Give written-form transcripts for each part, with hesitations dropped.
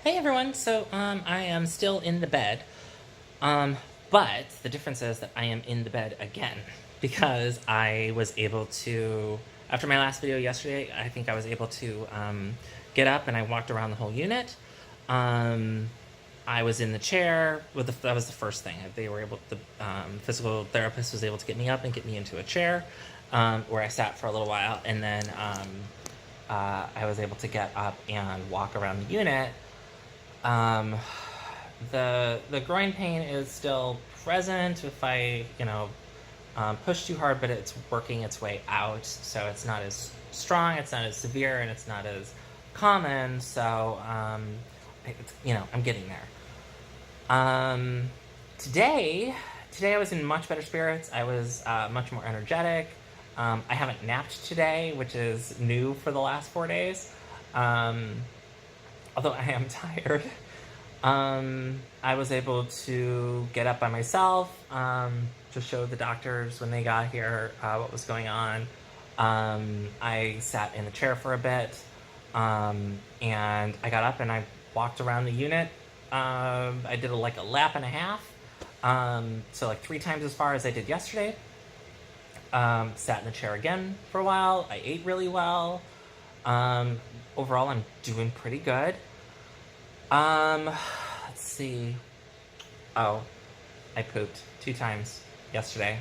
Hey everyone, I am still in the bed, but the difference is that I am in the bed again because I was able to, after my last video yesterday, I think I was able to get up and I walked around the whole unit. I was in the chair, that was the first thing. They were able, the physical therapist was able to get me up and get me into a chair where I sat for a little while, and then I was able to get up and walk around the unit. The groin pain is still present if I, push too hard, but it's working its way out. So it's not as strong, it's not as severe, and it's not as common. So, I'm getting there. Today I was in much better spirits. I was much more energetic. I haven't napped today, which is new for the last 4 days. Although I am tired. I was able to get up by myself, to show the doctors when they got here what was going on. I sat in the chair for a bit, and I got up and I walked around the unit. I did a lap and a half, so 3 times as far as I did yesterday. Sat in the chair again for a while. I ate really well. Overall, I'm doing pretty good. Let's see. Oh, I pooped 2 times yesterday,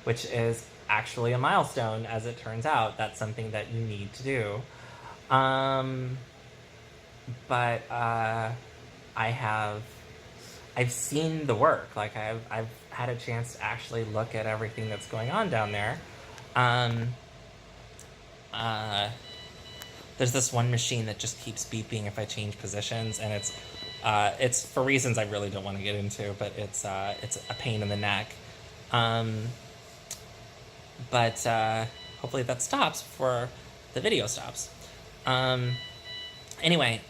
which is actually a milestone, as it turns out. That's something that you need to do. But I've seen the work. I've had a chance to actually look at everything that's going on down there. There's this one machine that just keeps beeping if I change positions, and it's for reasons I really don't want to get into, but it's a pain in the neck. But hopefully that stops before the video stops. Anyway,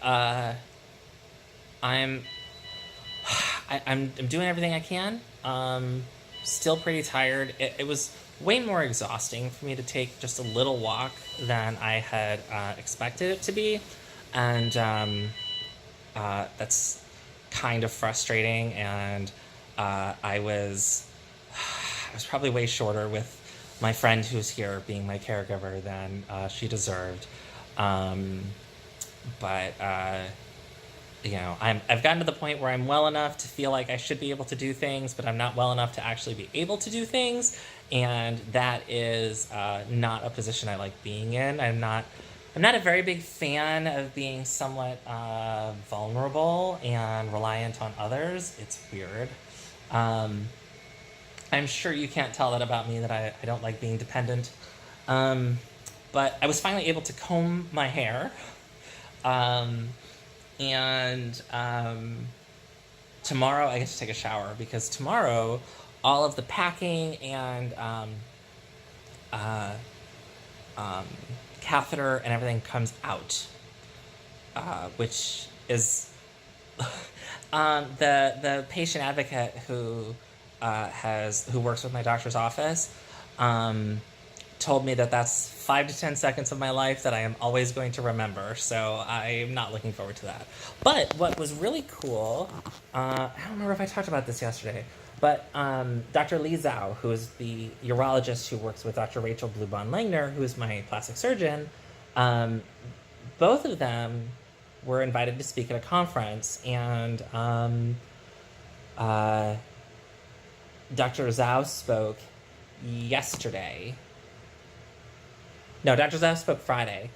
I'm doing everything I can. Still pretty tired. It was way more exhausting for me to take just a little walk than I had expected it to be, and that's kind of frustrating. And I was probably way shorter with my friend who's here being my caregiver than she deserved. But I've gotten to the point where I'm well enough to feel like I should be able to do things, but I'm not well enough to actually be able to do things, and that is not a position I like being in. I'm not a very big fan of being somewhat vulnerable and reliant on others. It's weird. I'm sure you can't tell that about me, that I don't like being dependent. But I was finally able to comb my hair. And tomorrow I get to take a shower, because tomorrow all of the packing and catheter and everything comes out, which is the patient advocate who works with my doctor's office told me that that's 5 to 10 seconds of my life that I am always going to remember, so I'm not looking forward to that. But what was really cool, I don't remember if I talked about this yesterday, but Dr. Li Zhao, who is the urologist who works with Dr. Rachel Blubahn-Langner, who is my plastic surgeon, both of them were invited to speak at a conference, and Dr. Zhao spoke yesterday. No, Dr. Zhao spoke Friday,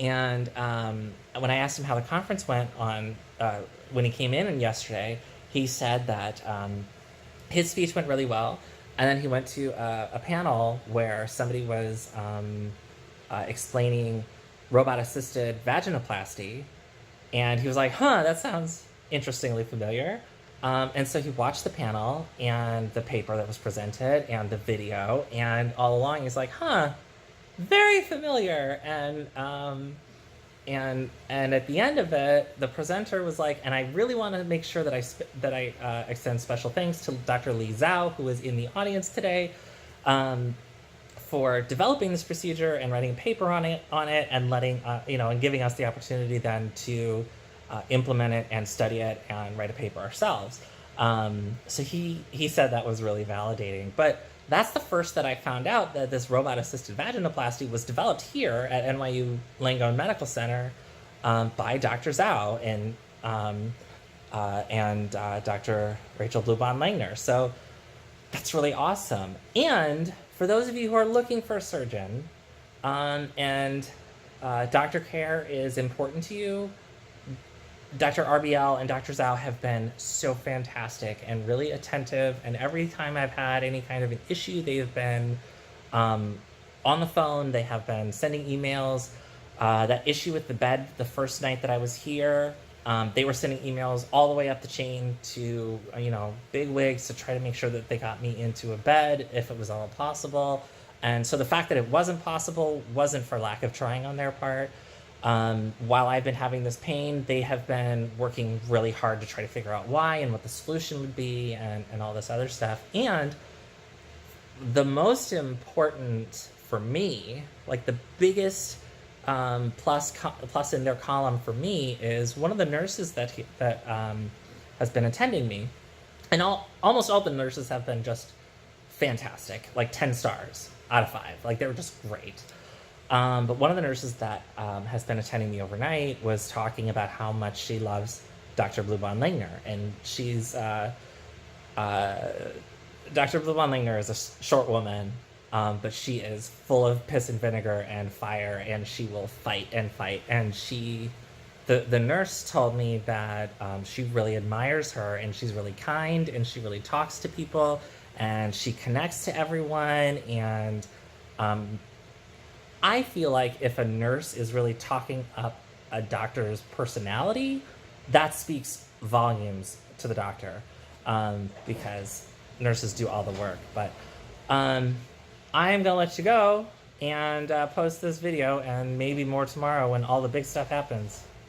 and when I asked him how the conference went when he came in yesterday, he said that his speech went really well, and then he went to a panel where somebody was explaining robot-assisted vaginoplasty, and he was like, that sounds interestingly familiar. And so he watched the panel and the paper that was presented and the video, and all along he's like, very familiar. And at the end of it, the presenter was like, and I really want to make sure that I extend special thanks to Dr. Li Zhao, who is in the audience today, for developing this procedure and writing a paper on it, and letting and giving us the opportunity then to implement it and study it and write a paper ourselves. So he said that was really validating. But that's the first that I found out that this robot-assisted vaginoplasty was developed here at NYU Langone Medical Center by Dr. Zhao and Dr. Rachel Blubahn-Langner. So that's really awesome. And for those of you who are looking for a surgeon and doctor care is important to you, Dr. RBL and Dr. Zhao have been so fantastic and really attentive. And every time I've had any kind of an issue, they have been on the phone. They have been sending emails. That issue with the bed the first night that I was here, they were sending emails all the way up the chain to, big wigs to try to make sure that they got me into a bed if it was all possible. And so the fact that it wasn't possible wasn't for lack of trying on their part. While I've been having this pain, they have been working really hard to try to figure out why and what the solution would be and all this other stuff. And the most important for me, like the biggest plus in their column for me is one of the nurses that has been attending me. And almost all the nurses have been just fantastic, like 10 stars out of 5. Like they were just great. But one of the nurses that has been attending me overnight was talking about how much she loves Dr. Blubahn-Langner. And she's, Dr. Blubahn-Langner is a short woman, but she is full of piss and vinegar and fire, and she will fight and fight. And the nurse told me that she really admires her, and she's really kind, and she really talks to people, and she connects to everyone, and I feel like if a nurse is really talking up a doctor's personality, that speaks volumes to the doctor, because nurses do all the work. But I am gonna let you go and post this video and maybe more tomorrow when all the big stuff happens.